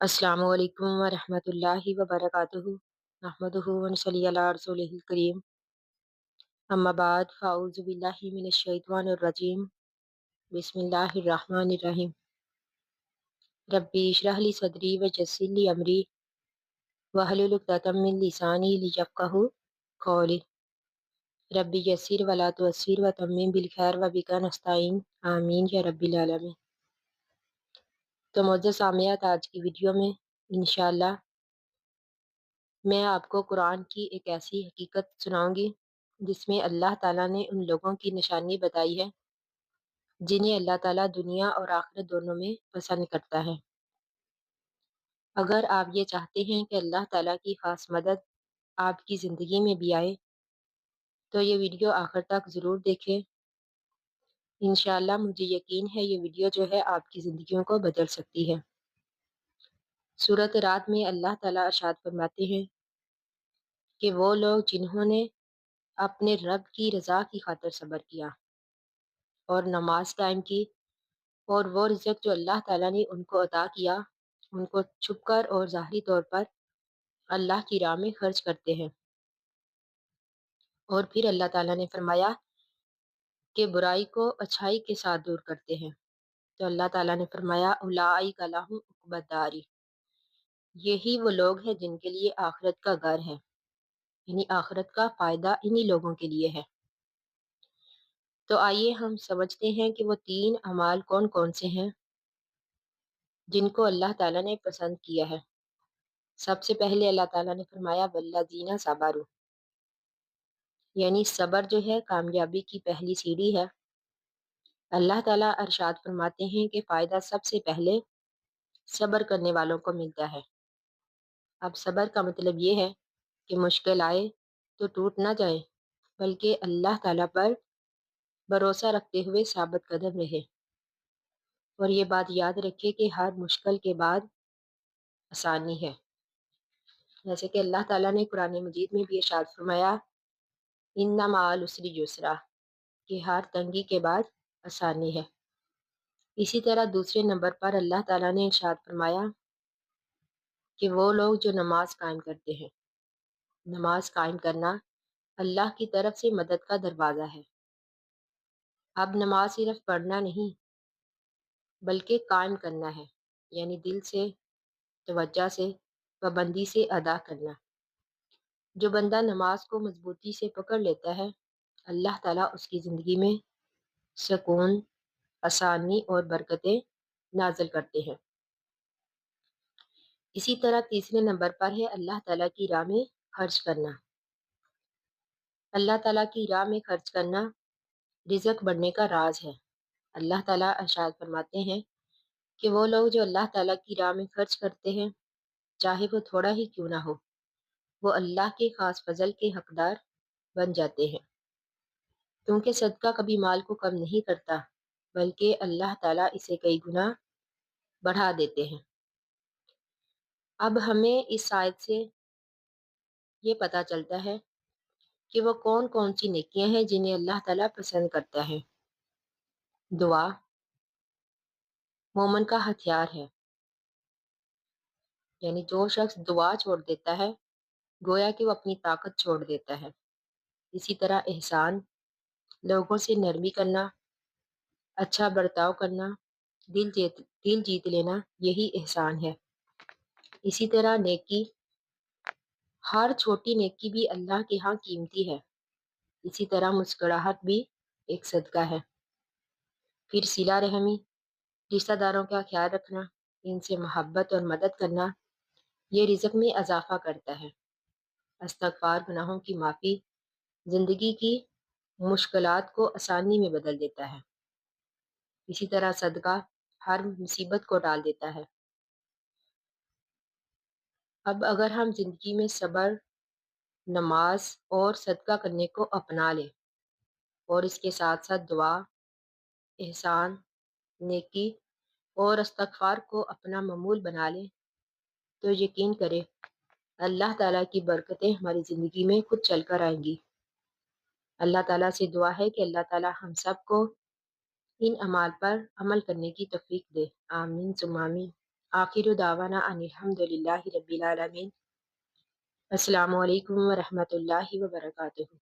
अस्सलामु अलैकुम वरहमतुल्लाहि वबरकातुहू नहमदुहू व नसल्ली अला रसूलिहिल करीम अम्मा बाद फ़अऊज़ु बिल्लाहि मिनश शैतानिर रजीम बिस्मिल्लाहिर रहमानिर रहीम रब्बी इश्रह ली सदरी व यस्सिर ली अमरी वहलुल उक़दतम मिन लिसानी लियफ़क़हू क़ौली रब्बी यस्सिर वला तुअस्सिर व तम्मिम बिल खैर व बिका नस्तईन आमीन या रब्बिल आलमीन। तो मोअज़्ज़ज़ सामियात, आज की वीडियो में इंशाअल्लाह मैं आपको कुरान की एक ऐसी हकीकत सुनाऊंगी जिसमें अल्लाह ताला ने उन लोगों की निशानी बताई है जिन्हें अल्लाह ताला दुनिया और आखिरत दोनों में पसंद करता है। अगर आप ये चाहते हैं कि अल्लाह ताला की ख़ास मदद आपकी ज़िंदगी में भी आए तो ये वीडियो आखिर तक ज़रूर देखें। इंशाअल्लाह मुझे यकीन है ये वीडियो जो है आपकी ज़िंदगियों को बदल सकती है। सूरत रात में अल्लाह ताला इरशाद फरमाते हैं कि वो लोग जिन्होंने अपने रब की रज़ा की खातिर सब्र किया और नमाज कायम की और वो रिज़्क जो अल्लाह ताला ने उनको अता किया उनको छुपकर और ज़ाहिरी तौर पर अल्लाह की राह में खर्च करते हैं। और फिर अल्लाह ताला ने फरमाया कि बुराई को अच्छाई के साथ दूर करते हैं। तो अल्लाह ताला ने फरमाया उलाइका लहुम उक़बद दारी, यही वो लोग हैं जिनके लिए आखिरत का घर है, यानी आखिरत का फ़ायदा इन्हीं लोगों के लिए है। तो आइए हम समझते हैं कि वो 3 अमाल कौन कौन से हैं जिनको अल्लाह ताला ने पसंद किया है। सबसे पहले अल्लाह ताला ने फरमाया वल्लज़ीना सबरू, यानी सब्र जो है कामयाबी की पहली सीढ़ी है। अल्लाह ताला इरशाद फरमाते हैं कि फ़ायदा सबसे पहले सब्र करने वालों को मिलता है। अब सब्र का मतलब ये है कि मुश्किल आए तो टूट ना जाए, बल्कि अल्लाह ताला पर भरोसा रखते हुए साबित कदम रहे। और ये बात याद रखें कि हर मुश्किल के बाद आसानी है। जैसे कि अल्लाह ताला ने कुरान मजीद में भी इरशाद फरमाया इन्ना मअल उसरि युसरा, कि हर तंगी के बाद आसानी है। इसी तरह दूसरे नंबर पर अल्लाह ताला ने इरशाद फरमाया कि वो लोग जो नमाज कायम करते हैं, नमाज कायम करना अल्लाह की तरफ से मदद का दरवाज़ा है। अब नमाज सिर्फ पढ़ना नहीं बल्कि कायम करना है, यानी दिल से, तवज्जो से, पाबंदी से अदा करना। जो बंदा नमाज को मजबूती से पकड़ लेता है, अल्लाह ताला उसकी ज़िंदगी में सुकून, आसानी और बरकतें नाज़िल करते हैं। इसी तरह तीसरे नंबर पर है अल्लाह ताला की राह में खर्च करना। अल्लाह ताला की राह में खर्च करना रिज़्क बढ़ने का राज है। अल्लाह ताला इरशाद फरमाते हैं कि वो लोग जो अल्लाह ताला की राह में खर्च करते हैं, चाहे वो थोड़ा ही क्यों ना हो, वो अल्लाह के ख़ास फजल के हकदार बन जाते हैं। क्योंकि सदका कभी माल को कम नहीं करता, बल्कि अल्लाह ताला इसे कई गुना बढ़ा देते हैं। अब हमें इस आयत से ये पता चलता है कि वो कौन कौन सी नेकियां हैं जिन्हें अल्लाह ताला पसंद करता है। दुआ मोमिन का हथियार है, यानी जो शख्स दुआ छोड़ देता है गोया कि वो अपनी ताकत छोड़ देता है। इसी तरह एहसान, लोगों से नरमी करना, अच्छा बर्ताव करना, दिल जीत लेना, यही एहसान है। इसी तरह नेकी, हर छोटी नेकी भी अल्लाह के यहाँ कीमती है। इसी तरह मुस्कुराहट भी एक सदका है। फिर सिला रहमी, रिश्तेदारों का ख्याल रखना, इनसे मोहब्बत और मदद करना, ये रिज़्क में इजाफा करता है। इस्तग़फ़ार, गुनाहों की माफ़ी, ज़िंदगी की मुश्किलात को आसानी में बदल देता है। इसी तरह सदका हर मुसीबत को टाल देता है। अब अगर हम ज़िंदगी में सब्र, नमाज और सदका करने को अपना लें और इसके साथ साथ दुआ, एहसान, नेकी और इस्तग़फ़ार को अपना मामूल बना लें, तो यकीन करें अल्लाह ताला की बरकतें हमारी ज़िंदगी में खुद चल कर आएंगी। अल्लाह ताला से दुआ है कि अल्लाह ताला हम सब को इन अमाल पर अमल करने की तौफ़ीक दे। आमीन सुम्मा आमीन। آخر دعوانا ان الحمد للہ رب العالمین۔ السلام علیکم ورحمۃ اللہ وبرکاتہ۔